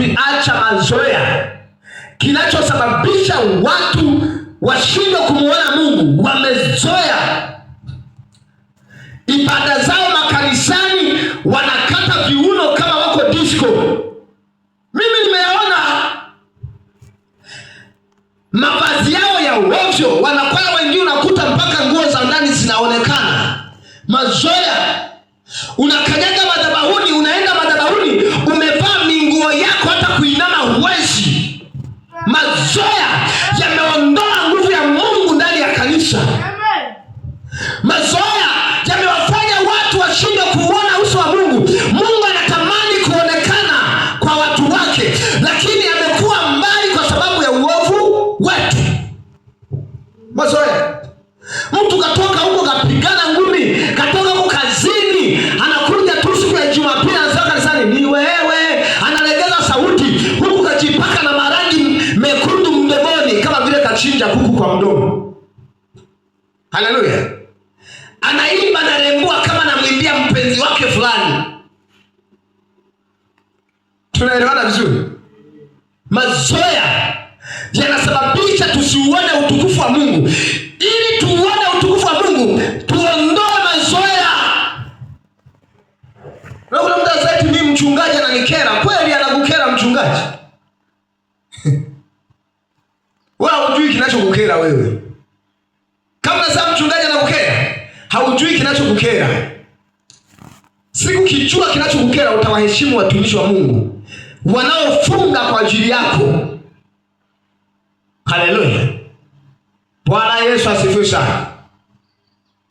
acha mazoea. Kinachosababisha watu washindwe kumuona Mungu, wamezoea ibada zao makanisani, wanakata viuno kama wako disco. Mimi nimeona mavazi yao ya ovyo, wanakwaya wengine unakuta mpaka nguo za ndani zinaonekana. Mazoea. Unakanyaga madhabahuni, unaenda madhabahuni umevaa minguo yako, hata kuinama huwezi. Mazoea yameondoa nguvu ya Mungu ndani ya kanisa. Mazoea yamewafanya watu washindwe kuona uso wa Mungu. Mungu anatamani kuonekana kwa watu wake, lakini amekuwa mbali kwa sababu ya uovu wetu. Mazoea. Mtu katoka huko kapigana ngumi, katoka huko kazini, anakuja tu siku ya Jumapili anasema kanisani ni wewe, analegeza sauti huku kajipaka na marangi mekundu mdomoni kama vile kachinja kuku kwa mdomo. Haleluya. Anaimba na rembua kama anamwimbia mpenzi wake fulani. Tunaelewana vizuri? Mazoea yanasababisha tusiuone utukufu wa Mungu. Ili tuuone utukufu wa Mungu, tuondoe mazoea. Na kuna mtu anasema mimi mchungaji ananikera. Kweli anakukera mchungaji? Wewe hujui kinachokukera wewe. Kama sasa mchungaji anakukera, haujui kinachokukera. Siku kijua kinachokukera, utawaheshimu watumishi wa Mungu wanaofunga kwa ajili yako. Haleluya. Bwana Yesu asifiwe sana.